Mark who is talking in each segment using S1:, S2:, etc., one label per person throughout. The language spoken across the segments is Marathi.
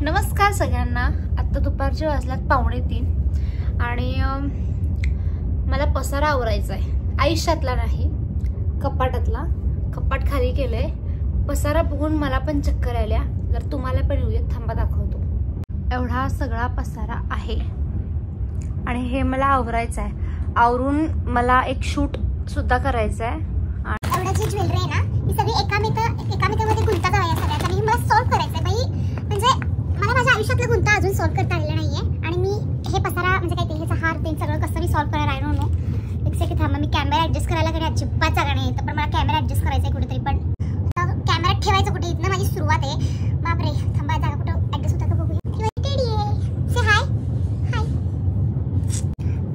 S1: नमस्कार सगळ्यांना. आता दुपारचे वाजल्यात 2:45 आणि मला पसारा आवरायचा आहे. आयुष्यातला नाही, कपाटातला. कपाट खाली केलंय. पसारा बघून मला पण चक्कर आल्या. जर तुम्हाला पण येऊयात, थांबा दाखवतो. एवढा सगळा पसारा आहे आणि हे मला आवरायचं आहे. आवरून मला एक शूट सुद्धा करायचं आहे.
S2: एवढी ज्वेलरी आहे ना, ही सगळी एकामेकामध्ये गुंता करायला सगळ्यात आणि मला सॉल्व्ह करायचंय बाई. म्हणजे मला माझ्या आयुष्यातला गुंता अजून सॉल्व्ह करता आलेला नाहीये आणि मी हे पसारा म्हणजे काय ते ह्याचा हार ते सगळं कसं मी सॉल्व्ह करणार आहे. नो एक सेकंड थांबा. मी कॅमेरा ऍडजस्ट करायला कडे अजिबात जागा नाही येतं, पण मला कॅमेरा ऍडजस्ट करायचा आहे कुठेतरी. पण कॅमेरा ठेवायचं कुठे, इथनं माझी सुरुवात आहे. बापरे, थांबा जागा कुठं ऍडजस्ट होता का बघूया. से हाय हाय.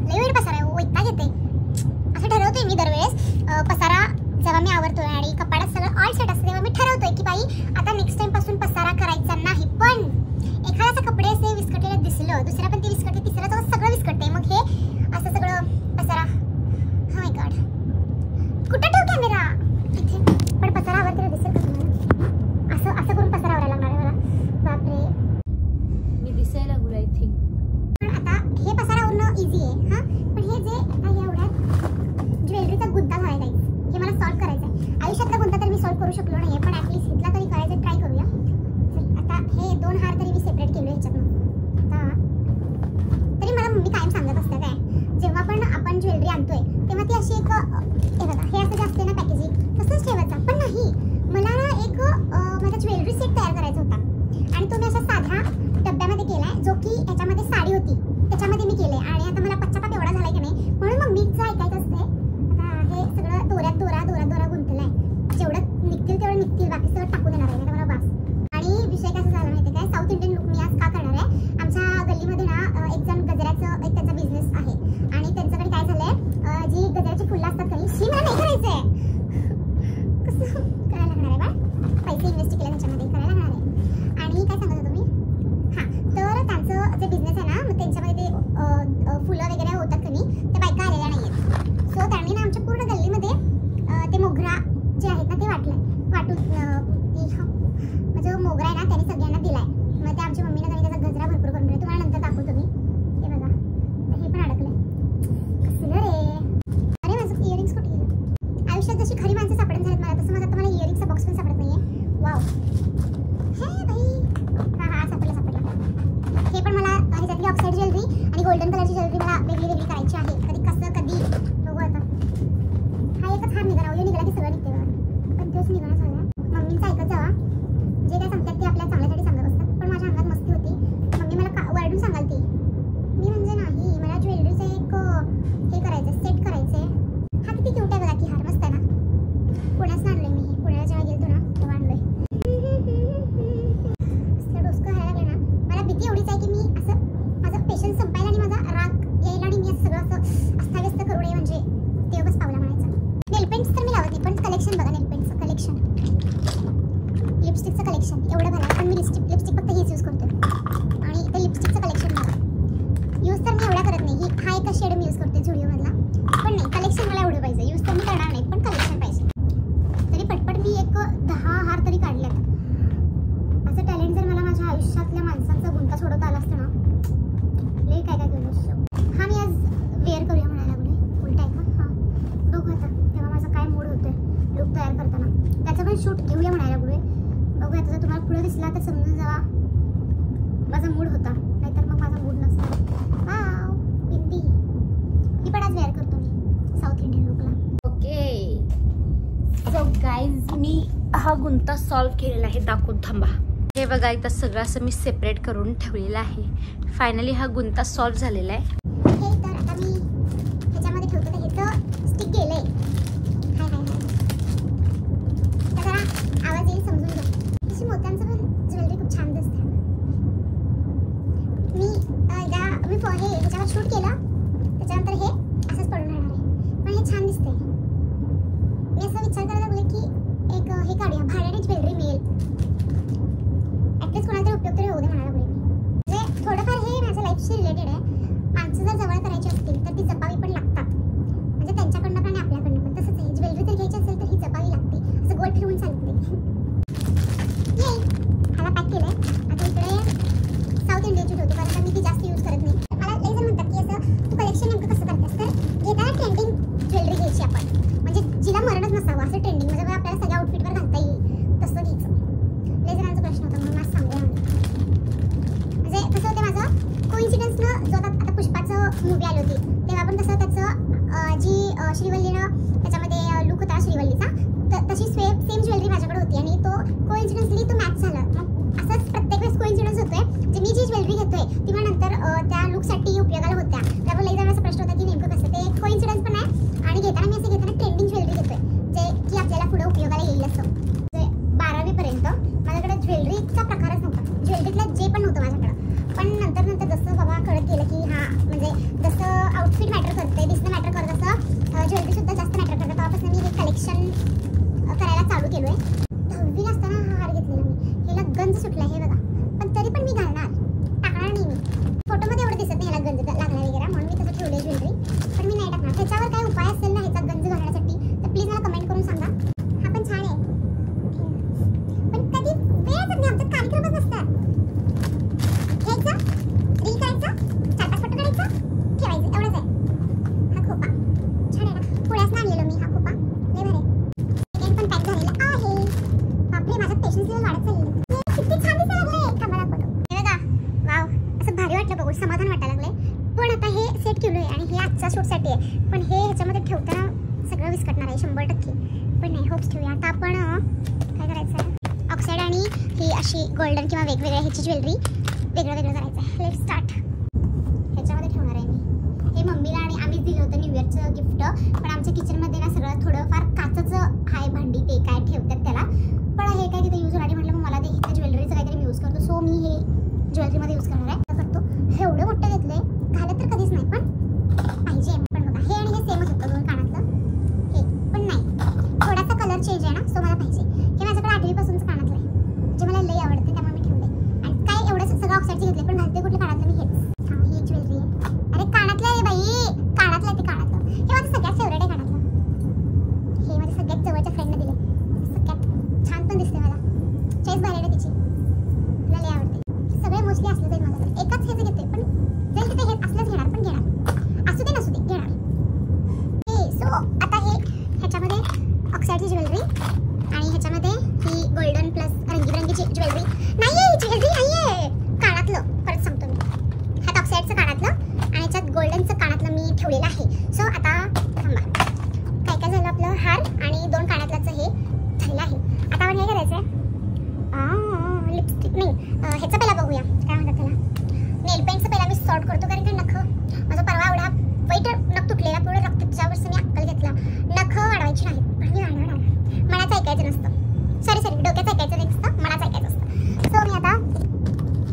S2: लई वेळ पसारा आहे, वैताग येते. असं ठरवतोय मी दरवेळेस पसारा जेव्हा मी आवरतोय आणि कपाटात सगळं ऑल सेट असतं तेव्हा मी ठरवतोय की बाई आता नेक्स्ट टाइम पासून पसारा करायचा नाही. पण एखाद्याचे कपडे असे विस्कटलेले दिसलं, दुसऱ्या पण ते विस्कटते, तिसऱ्या तर सगळं विस्कटते. मग हे असं सगळं पसारा. हो माय गॉड, कुठं ठेव कॅमेरा? इथे. पण पसारा आवरतेला दिसेल का तुम्हाला? असं असं करून पसारा आवरायला लागणार आहे मला. बापरे,
S1: मी दिसायला लागलो आय थिंक.
S2: पण आता हे पसारा आवरणं इझी आहे हा. पण हे जे आता एवढ्यात ज्वेलरीचा गुंता झाला आहे, हे मला सॉल्व्ह करायचं आहे. आयुष्यातला गुंता तर मी सॉल्व्ह करू शकलो नाही, पण ऍटलीस्ट इथला तरी करायचं ट्राय करूया. आता हे 2 हार तरी मी सेपरेट केले ह्याच्यातनं. आता तरी मला मम्मी कायम सांगत असते काय, जेव्हा पण आपण ज्वेलरी आणतोय तेव्हा ती अशी एक हे बघा, हे असं जे असते ना पॅकेजिंग तसंच ठेवायचं. पण नाही, मला ना एक माझा ज्वेलरी सेट तयार करायचा होता आणि तो मी अशा साध्या डब्यामध्ये केलाय, जो की ह्याच्यामध्ये साडी होती त्याच्यामध्ये मी केले. आणि आता मला पश्चाताप एवढा झालाय की नाही, म्हणून मम्मीचं ऐकायचं असते. आता हे सगळं दोऱ्यात दोरा गुंतलाय. जेवढं निघतील तेवढं निघतील, बाकी सगळं टाकून देणार आहे मला बास. आणि विषय कसा झाला माहिती काय, साऊथ इंडियन लुक मी आज का करणार आहे. आमच्या गल्लीमध्ये ना एक जण गजऱ्याचं एक त्यांचा बिझनेस आहे आणि त्यांच्याकडे काय झालंय, जी गजऱ्याची फुलं असतात तरी शी मला नाही करायचंय. कसं करायला लागणार आहे बा, पैसे इन्व्हेस्ट केले त्याच्यामध्ये करायला लागणार आहे. आणि काय सांगत होतो मी, हां, तर त्यांचं जे बिझनेस आहे ना, मग त्यांच्यामध्ये ते फुलं वगैरे होतात की नाही, त्या बायका आलेल्या नाही आहेत. सो त्यांनी ना आमच्या पूर्ण गल्लीमध्ये ते मोगरा जे आहेत ना ते वाटून म्हणजे मोगरा आहे ना त्याने सगळ्यांना दिलाय. मग ते आमच्या मम्मीने त्यांनी त्याचा गजरा भरपूर करून दिला. तुम्हाला नंतर दाखवतो मी. हे बघा, हे पण अडकलंय. कसलं रे. अरे माझं इयरिंग्स कुठे गेलं? आयुष्यात जशी खरी माणसं सापडत झालीत मला, तसं माझं आता मला इयरिंगचा बॉक्स पण सापडत नाहीये. वाव, हे भाई. हा सापडला. हे पण मला ह्याच्यातली ऑक्साईड ज्वेलरी आणि गोल्डन कलरची ज्वेलरी मला वेगळी करायची आहे. कधी बघू आता. हा एकच हार निघाला, निघाला की सगळं निघते बघा. पण तेच निघाला झाला. मम्मींचं ऐकत जावा, जे काय सांगतात ते आपल्या चांगल्यासाठी सांगत असतात. पण माझ्या अंगात मस्ती होती. मम्मी मला वरडून सांगाल ती, मी म्हणजे नाही, मला ज्वेलरीचं एक हे करायचं, सेट करायचंय. हा किती क्यूट आहे बघा की हार, मस्त आहे ना. पुण्यात आणलोय मी. पुण्याला जेव्हा गेलतो ना तेव्हा आणलोय. असं डोसकं व्हायला लागलं ना, मला भीती एवढीच आहे की मी असं माझं पेशन्स संपायला आणि माझा राग यायला आणि मी असं सगळं असं अस्ताव्यस्त करू नये, म्हणजे देवच पावला म्हणायचं. नेलपेंट्स तर मी लावत नाही, पण कलेक्शन बघा, नेलपेंटचं कलेक्शन, लिपस्टिकचं कलेक्शन एवढं भरलं. पण मी लिपस्टिक फक्त हीच यूज करते. आणि इथे लिपस्टिकचं कलेक्शन बघा. यूज तर मी एवढा करत नाही. हा एका शेड मी यूज करते झुडिओमधला. पण नाही, कलेक्शन मला एवढं पाहिजे. यूज तर मी करणार नाही, पण कलेक्शन पाहिजे. तरी पटपट मी एक 10 हार तरी काढल्यात. असं टॅलेंट जर मला माझ्या आयुष्यातल्या माणसांचा गुंता सोडवता आला असतं ना, लई काय काय केलं असतं. हा मी आज वेअर करूया म्हणायला लागले. उलट आहे का? हां, बघू आता तेव्हा माझा काय मूड होतोय लुक तयार करताना. त्याचं पण शूट घेऊया म्हणायला लागलोय. बघूया, जर तुम्हाला पुढे दिसला तर समजून जावा माझा मूड होता, नाहीतर मग माझा मूड नसता. वाव, बिंदी ही पण आज वेअर करतो मी साऊथ इंडियन लुकला.
S1: ओके, सो गाईज, मी हा गुंता सॉल्व्ह केलेला आहे. दाखवून थांबा. हे बघा, इथं सगळं असं मी सेपरेट करून ठेवलेलं आहे. फायनली हा गुंता सॉल्व्ह झालेला आहे.
S2: हे तर आता मी ह्याच्यामध्ये ठेवतो. तर ह्याचं स्टिक केलंय. हाय हाय हाय, जरा आवाज येईल, समजून घ्या. अशी मोत्यांचं पण ज्वेलरी खूप छान दिसते. मी हे ह्याच्यावर शूट केलं, त्याच्यानंतर हे असंच पडून राहणार आहे. पण हे छान दिसते. मी असं विचार करायला लागले की एक हे काढूया, भाड्याने ज्वेलरी मिळेल. ॲटलीस्ट कोणाला तरी उपयोग तरी होऊ दे म्हणायला लागले मी. म्हणजे थोडंफार हे माझ्या लाईफशी रिलेटेड आहे. माणसं जर जवळ करायची असतील तर ती जपावी पण लागतात. म्हणजे त्यांच्याकडनं पण आणि आपल्याकडनं पण तसंच आहे. ज्वेलरी जर घ्यायची असेल तर ही जपावी लागते. असं गोल फिरवून चालत नाही. हाला पॅक केलंय. आता इकडे मूवी आली होती तेव्हा पण कसं त्याचं जी श्रीवल्लीनं त्याच्यामध्ये लुक होता श्रीवल्लीचा तशी सेम ज्वेलरी माझ्याकडे होती आणि तो कोइन्सिडन्सली तो मॅच झाला. मग असंच प्रत्येक वेळेस कोइन्सिडन्स होतोय जे मी जी ज्वेलरी घेतोय ती मग नंतर त्या लुकसाठी उपयोगाला होत्या. त्यामुळे लई जणांचा प्रश्न होता की नेमकं कसं ते कोइन्सिडन्स पण आहे आणि घेताना मी असं घेताना ट्रेंडिंग ज्वेलरी घेतोय जे की आपल्याला पुढे उपयोगाला येईल असं. 12वी पर्यंत माझ्याकडे ज्वेलरीचा प्रकारच नव्हता. ज्वेलरीतला जे पण नव्हतं माझ्याकडं. पण नंतर जसं बाबा कळत गेलं की हां म्हणजे जसं आउटफिट मॅटर करते दिसणं मॅटर करत असं ज्वेलरीसुद्धा जास्त मॅटर करतं. तेव्हापासून मी हे कलेक्शन करायला चालू केलो आहे. 10वीला असताना हा हार घेतलेला मी. ह्याला गंज सुटला हे बघा पण तरी पण मी घालणार टाकणार नाही मी. फोटोमध्ये एवढं दिसत नाही ह्याला गंज लागला वगैरे म्हणून मी तसं ठेवलं ज्वेलरी पण मी नाही टाकणार. ह्याच्यावर काय उपाय असेल ना ह्याचा गंज घालण्यासाठी तर प्लीज मला कमेंट करून सांगा. हा पण छान आहे पण कधी वेळच नाही आमच्यात कार्यक्रमच नसतात. घ्यायचं रील करायचं 4-5 फोटो काढायचं ठेवायचं एवढंच आहे. हा खोपा छान आहे ना. पुण्यासनं आणलेलो मी हा खोपा लय भारी सेकंड पण पॅक झालेला आहे. बापरे माझा पेशन्स लेवल वाढत चालली. किती छान दिसायला लागले थांबा दाखवतो. हे बघा वाव असं भारी वाटलं बघून समाधान वाटायला लागलंय. पण आता हे सेट केलोय आणि हे आजच्या शूटसाठी आहे पण हे ह्याच्यामध्ये ठेवताना सगळं विस्कटणार आहे 100%. पण नाही होप्स ठेवूया. आता आपण काय करायचं आहे ऑक्साईड आणि ही अशी गोल्डन किंवा वेगवेगळ्या ह्याची ज्वेलरी वेगळं करायचं आहे. Let's start. ह्याच्यामध्ये ठेवणार आहे मी. हे मम्मीला आणि आम्हीच दिलं होतं न्यू इयरचं गिफ्ट पण आमच्या किचनमध्ये ना सगळं थोडंफार काचचं आहे भांडी ते काय ठेवतात त्याला पण हे काय तिथे यूज होणार म्हटलं मग मला ते ज्वेलरीचं काहीतरी मी यूज करतो. सो मी हे ज्वेलरीमध्ये यूज करणार आहे करतो. हे एवढं मोठं घेतलंय घालत तर कधीच नाही पण पाहिजे. पण बघा हे आणि हे सेमच होतं 2 कानातलं हे पण नाही थोडासा कलर चेंज आहे ना सो मला पाहिजे. हे माझ्याकडे 8वी पासूनच कानातलं आहे जे मला लई आवडते त्यामुळे मी ठेवले. आणि काय एवढं सगळं ऑक्साईडचे घेतले पण घालते कुठल्या कानातलं मी हेच. हां ही ज्वेलरी आहे. अरे कानातलं आहे बाई कानातलं आहे ते कानातलं. हे माझं सगळ्यात फेवरेट आहे कानातलं. हे माझ्या सगळ्यात जवळच्या फ्रेंडने दिले. सगळ्यात छान पण दिसते मला. चॉईस भारी आहे तिची मला लई आवडते. सगळे मोस्टली असलेच आहेत माझ्याकडे. एकच हेच घेते पण जरी तिथे हे असलंच घेणार पण घेणार असू दे नसू दे घेणार. सो आता हे ह्याच्यामध्ये ऑक्साईडची ज्वेलरी आणि ह्याच्यामध्ये ही गोल्डन प्लस रंगीबेरंगीची ज्वेलरी नाही आहे. ज्वेलरी नाही आहे कानातलं परत सांगतो मी. ह्यात ऑक्साईडचं कानातलं आणि ह्याच्यात गोल्डनचं कानातलं मी ठेवलेलं आहे. सो आता थांबा काय झालं आपलं हार आणि 2 कानातल्याचं हे झालेलं आहे. आता आपण हे करायचं आहे लिपस्टिक नाही ह्याचं पहिला बघूया काय म्हणतात त्याला नेल पेंटचं पहिला मी सॉर्ट करतो कारण का नख माझा परवा एवढा वाईट नख तुटलेला पूर्ण रक्त त्याच्यावरच मी अक्कल घेतला. नख वाढवायची नाहीत पण मी वाढवणार. मनाचं ऐकायचं नसतं सॉरी डोक्याचं ऐकायचं नसतं मनाचं ऐकायचं असतं. सो मी आता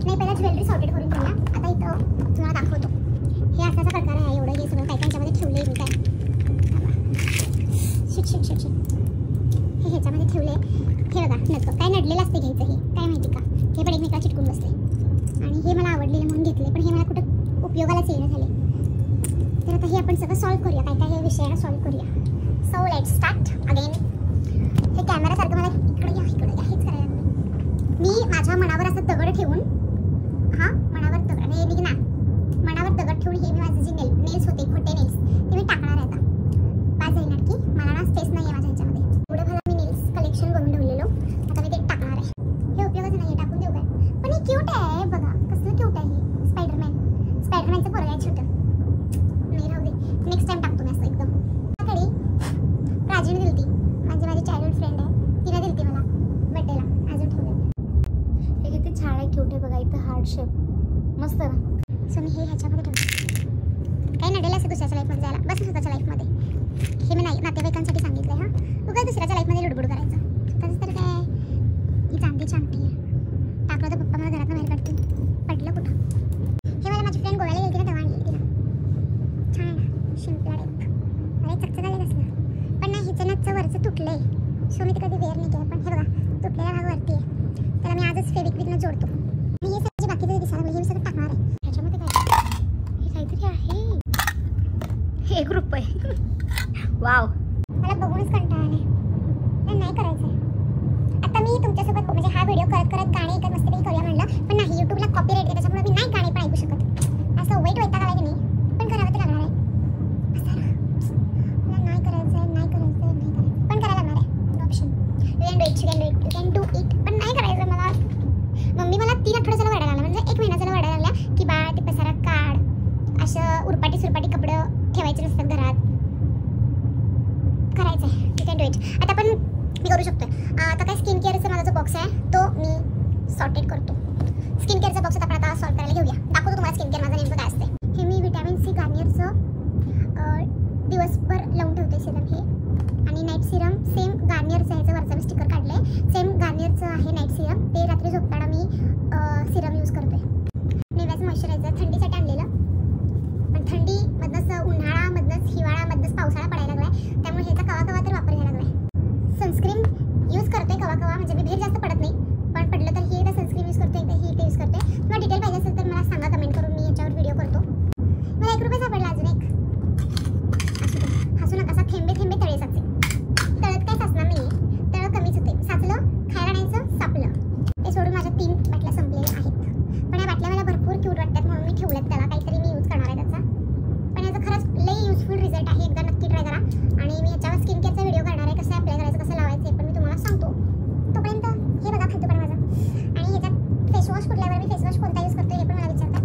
S2: नाही पहिला ज्वेलरी सॉर्टेड करून घेऊया. आता इथं तुम्हाला दाखवतो हे असाचा प्रकार आहे. एवढं हे सगळं काय ह्याच्यामध्ये ठेवले मी काय शिट हे ह्याच्यामध्ये ठेवले. हे बघा नसतं काय नडलेलं असते घ्यायचं हे काय माहिती का हे पण एकमेकाला चिटकून बसले आणि हे मला आवडलेलं म्हणून घेतले पण हे मला कुठं उपयोगालाच येणं झाले. तर आता हे आपण सगळं सॉल्व्ह करूया काय हे विषयाला सॉल्व्ह करूया. So let's start again. हे कॅमेरासारखं मला इकडे या हेच करायला लागलं. मी माझ्या मनावर असं दगड ठेवून मनावर दगड हे निघ ना मनावर दगड ठेवून हे मी माझे जे नेल्स होते खोटे नेल्स ते मी टाकणार आहे. आता पाच जाईल की मला ना स्पेस नाही आहे माझ्या ह्याच्यामध्ये. पुढे मला मी नेल्स कलेक्शन करून ठेवलेलो आता मी ते टाकणार आहे. हे उपयोगाचं नाही टाकून देऊ काय पण हे क्यूट आहे बघा कसलं क्यूट आहे हे. स्पायडरमॅनचं पोरग आहे छोटं. नाही राहू दे नेक्स्ट टाइम टाकतो मी असं एकदम. कडे प्राचीने दिलती म्हणजे माझी चाइल्डहुड फ्रेंड आहे तिने दिलती मला बर्थडेला अजून ठेवले.
S1: हे किती छान आहे क्यूट आहे बघा. इथं हार्ट शेप मस्त ना.
S2: सो मी हे ह्याच्यामध्ये ठेवतो. काही नडेल असं दुसऱ्याच्या लाईफमध्ये जायला बस स्वतःच्या लाईफमध्ये. हे मी नातेवाईकांसाठी सांगितलं हां तू काय दुसऱ्याच्या लाईफमध्ये लुडबुड करायचं. तसंच तर काय ही चांदीची अंगठी आहे टाकलं तर पप्पा मला घरातून बाहेर काढतील. पडलं कुठं. हे मला माझी फ्रेंड गोव्याला गेली ना तेव्हा आणली तिला. छान आहे ना शिंपला टाईप. अरे चकचक आले कसलं पण नाही हिचं नचं वरचं तुटलंय सो मी ते कधी वेअर नाही केलं. पण हे बघा तुटलेला भाग वरती आहे त्याला मी आजच फेविक्विकनं जोडतो. आणि हे सगळं बाकीचं दिसायला हे मी सगळं टाकणार आहे. ह्याच्यामध्ये काय
S1: हे काहीतरी आहे. ₹1 वाव.
S2: मला बघूनच कंटाळा आलाय. नाही करायचं आहे. आता मी तुमच्यासोबत म्हणजे हा व्हिडिओ करत गाणे ऐकत मस्तपैकी करूया म्हणलं पण नाही यूट्यूबला कॉपीराईट आहे त्याच्यामुळे मी नाही गाणे पण ऐकू शकत. असं वाईट वैताग आला की नाही पण करावं तर लागणार आहे. असं मला नाही करायचं पण करायला लागणार आहे. Option you can do it पण नाही करायचं मला. मम्मी मला 3 आठवड्याला वाढायला लागला म्हणजे 1 महिन्याला वाढायला लागल्या की बाळा ते पसारा काढ असं उरपाटी सुरपाटी कपडे ठेवायचे नसतात घरात. करायचं आहे. You can do it. आता पण मी करू शकतोय. आता काय स्किन केअरचा माझा जो बॉक्स आहे तो मी सॉर्टेड करतो. स्किन केअरचा बॉक्स आपण आता सॉर्ट करायला घेऊया. दाखवतो तुम्हाला स्किन केअर माझं नेमकं काय असते. हे मी व्हिटॅमिन सी गार्नियरचं दिवसभर लावून ठेवते सिरम हे. आणि नाईट सिरम सेम गार्नियरचं ह्याचं वरचं मी स्टिकर काढलं आहे. सेम गार्नियरचं आहे नाईट सिरम. ते रात्री झोपताना मी सिरम यूज करते. नेव्याचं मॉइश्चरायझर थंडीसाठी आणलेलं, पण थंडीमधनंच उन्हाळामधनंच हिवाळामधनंच पावसाळा पडायला लागला आहे. त्यामुळे ह्याचा कवा कवा तर वापर घ्यायला लागला आहे. सनस्क्रीन यूज करते कवा कवा, म्हणजे मी बाहेर जास्त पडत नाही, पण पडलं तर ही एकदा सनस्क्रीन यूज करते, एकदा ही यूज करते. तुम्हाला डिटेल पाहिजे असेल तर मला सांगा कमेंट करून, मी याच्यावर व्हिडिओ करतो. मला 1 रुपया सापडला अजून एक. हसू नका, असा थेंबे थेंबे तळे साचे. तळत काय साचणार नाही, तळ कमीच होते. साचलं खायला आणायचं, सापलं. ते सोडून माझ्या 3 बाटल्या संपलेल्या आहेत. पण या बाटल्या मला भरपूर क्यूट वाटतात म्हणून मी ठेवल्यात त्याला. काहीतरी मी यूज करणार आहे त्याचा. पण याचा खरंच लई युजफुल रिझल्ट आहे. एकदा नक्की ट्राय करा. आणि मी याच्यावर स्किन केअरचा व्हिडिओ करणार आहे, कसं अप्लाय करायचं, कसं लावायचं हे पण मी तुम्हाला सांगतो. तोपर्यंत हे बघा खालतो पण माझं. आणि ह्याच्यात फेसवॉश कुठल्यावर मी फेसवॉश कोणता यूज करतो हे पण मला विचारतात.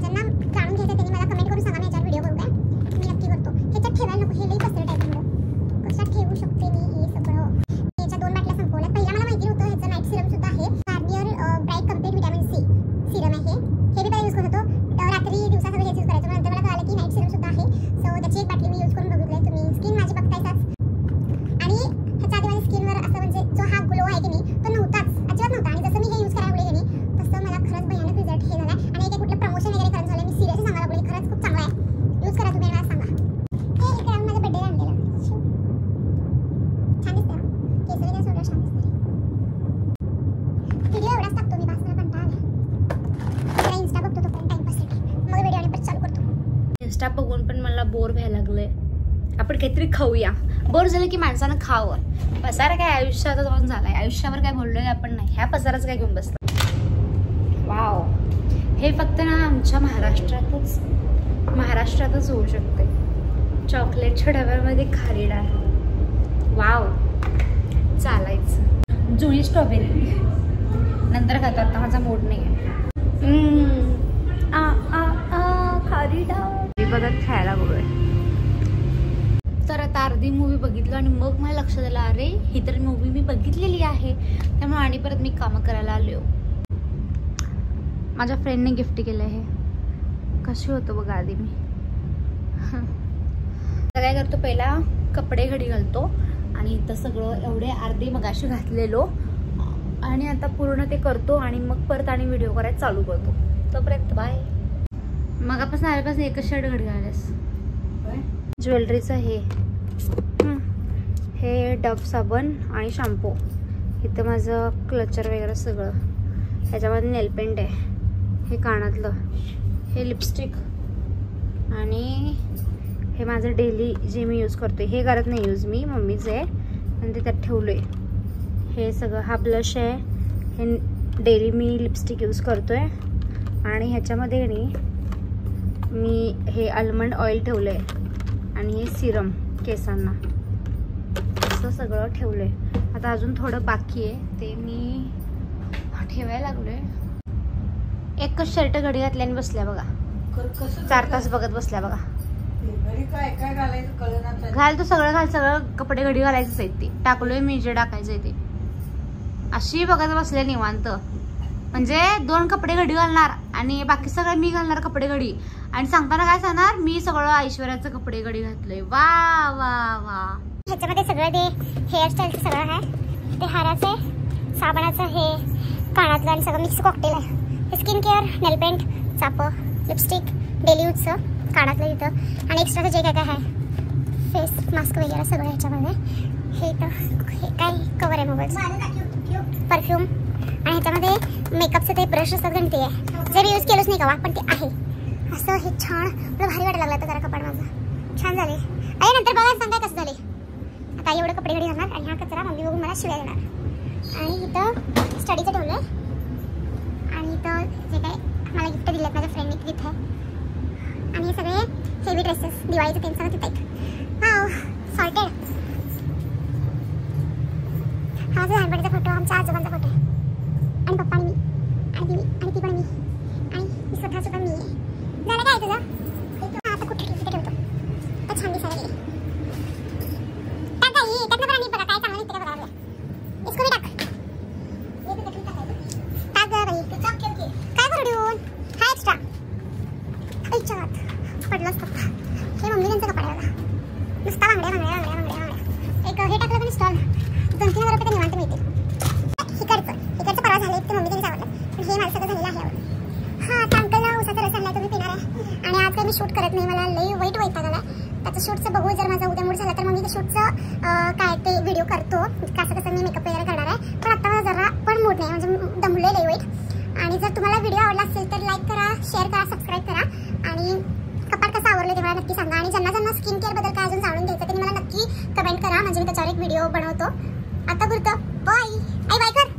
S2: ज्यांना जाणून घ्यायचं त्यांनी मला कमेंट करून सांगा, मी याच्यावर व्हिडिओ करू काय, मी नक्की करतो. ह्याच्यात ठेवायला नको, हे लई पसरट आहे थोडं. कशात ठेवू शकते मी हे सगळं. याच्या 2 बाटल्या संपवल्या. पहिला मला माहिती होतं ह्याचं नाईट सिरम सुद्धा आहे. Garnier bright complete vitamin C serum आहे. हे मी पहिला यूज करत होतो. रात्री दिवसासगळं हेच यूज करायचं. नंतर मला कळालं की नाईट सिरम सुद्धा आहे. सो त्याची एक बाटली मी यूज करून बघितली. तुम्ही स्किन माझी बघतायचाच. आणि ह्याच्या आधी माझ्या स्किनवर असं म्हणजे जो हा ग्लो आहे की नाही तो नव्हताच, अजिबात नव्हता. आणि जसं मी हे यूज करायला लागले की नाही तसं मला खरंच भयानक रिझल्ट हे झाला. आणि एक कुठलं प्रमोशन वगैरे करायचं झालं, मी सिरियसली सांगायला लागले खरंच खूप चांगलं आहे. यूज करा तुम्ही, मला सांगा. हे इकडे माझ्या बड्डेला आणलेलं. छान दिसतं ना, केसरी काय सोडलं छान दिसतं. व्हिडिओ एवढाच टाकतो मी, बास मला कंटाळा आला. जरा इंस्टा बघतो तोपर्यंत टाइमपाससाठी, मग व्हिडिओ आणि परत चालू करतो.
S1: इंस्टा बघून पण मला बोर व्हायला लागलंय. आपण काहीतरी खाऊया. बोर झालं की माणसानं खावं. पसारा काय आयुष्याचा जाऊन झालाय. आयुष्यावर काय बोललोय आपण नाही, ह्या पसाराच काय घेऊन बसला. वाव, हे फक्त ना आमच्या महाराष्ट्रातच होऊ शकते. चॉकलेटच्या डब्यामध्ये खारी डाळ. वाव, चालायचं. जुळी स्ट्रॉबेरी नंतर खातो, आता माझा मूड नाही आहे. खारी डाळ बघत खायला बघूया. तर आता अर्धी मूवी बघितलं आणि मग मला लक्षात आलं, अरे ही तर मूवी मी बघितलेली आहे. त्यामुळे आणि परत मी कामं करायला आलो. माझ्या फ्रेंडने गिफ्ट केलं हे. कशी होतं बघा आधी मी. काय करतो, पहिला कपडे घडी घालतो आणि इथं सगळं एवढे अर्धे मगाशी घातलेलो आणि आता पूर्ण ते करतो आणि मग परत आणि व्हिडिओ करायला चालू करतो. तोपर्यंत बाय. मगापासून आल्यापासून एकच शर्ट घडी घालायस. ज्वेलरीचं हे डब साबण आणि शॅम्पू. इथं माझं क्लचर वगैरे सगळं. ह्याच्यामध्ये नेलपेंट आहे. हे कानातलं, हे लिपस्टिक आणि हे माझं डेली जे मी यूज करते. हे करत नाही यूज मी, मम्मीचं आहे आणि ते त्यात ठेवलं आहे. हे सगळं. हा ब्लश आहे. हे डेली मी लिपस्टिक यूज करतो आहे. आणि ह्याच्यामध्ये नाही मी हे आल्मंड ऑइल ठेवलं आहे आणि हे सिरम केसांना. असं सगळं ठेवलं आहे. आता अजून थोडं बाकी आहे, ते मी ठेवायला लागलो आहे. एकच शर्ट घडी घातल्याने बसल्या बघा. 4 तास बघत बसल्या बघा. घाल तू सगळं घाल. सगळं कपडे घडी घालायचंच आहेत. ते टाकलोय मी जे टाकायचंय ते. अशी बघत बसले निवांत. म्हणजे 2 कपडे घडी घालणार आणि बाकी सगळं मी घालणार कपडे घडी. आणि सांगताना काय सांगणार, मी सगळं ऐश्वर्याचं कपडे घडी घातलंय. वा वा वा.
S2: ह्याच्यामध्ये सगळं ते हेअरस्टाईलचं सगळं आहे. ते हाराचं, साबणाचं, हे कानातलं आणि सगळं मिक्स कॉकटेल आहे. हे स्किन केअर, नेलपेंट, चापं, लिपस्टिक, डेली यूजचं कानातलं इथं. आणि एक्स्ट्राचं जे काय काय आहे, फेस मास्क वगैरे सगळं ह्याच्यामध्ये. हे इथं हे काय कवर आहे मोबाईलचं, परफ्यूम. आणि ह्याच्यामध्ये मेकअपचं ते ब्रश असतात गण, ते आहे जे मी यूज केलंच नाही का, पण ते आहे. असं हे छान, मला भारी वाटायला लागलं. आता जरा कपाट माझं छान झाले. अरे नंतर बघा सांगा कसं झाले. आता एवढं कपडे घडी घालणार आणि हा कचरा मम्मी बघून मला शिवाय देणार. आणि इथं स्टडीचं ठेवलं आहे. आणि इथं जे काय मला गिफ्ट दिलं माझ्या फ्रेंडने तिथे आहे. आणि हे सगळे हेवी ड्रेसेस दिवाळीचं ते सगळं तिथं आहेत. हा सॉर्टेड. हा माझा लहानपणीचा फोटो, आमच्या आजोबांचा फोटो आहे. आणि पप्पा आणि मी आणि ती पण मी आणि मी स्वतः सुद्धा मी आहे. झालं काय तुझं मी शूट करत नाही, मला लई वाईट वैताग आला त्याचं शूटचं. बघू जर माझा उद्या मूड झाला तर मग मी शूटचं काय ते व्हिडिओ करतो, कसं मी मेकअप वगैरे करणार आहे. पण आता मला जरा पण मूड नाही, म्हणजे दमले लई वाईट. आणि जर तुम्हाला व्हिडिओ आवडला असेल तर लाईक करा, शेअर करा, सबस्क्राईब करा आणि कपाट कसं आवडलं ते मला नक्की सांगा. आणि ज्यांना स्किन केअर बद्दल काय अजून जाणून घ्यायचं त्यांनी मला नक्की कमेंट करा, म्हणजे मी त्याच्यावर एक व्हिडिओ बनवतो. आता पुरतं बाय. आई बाय कर.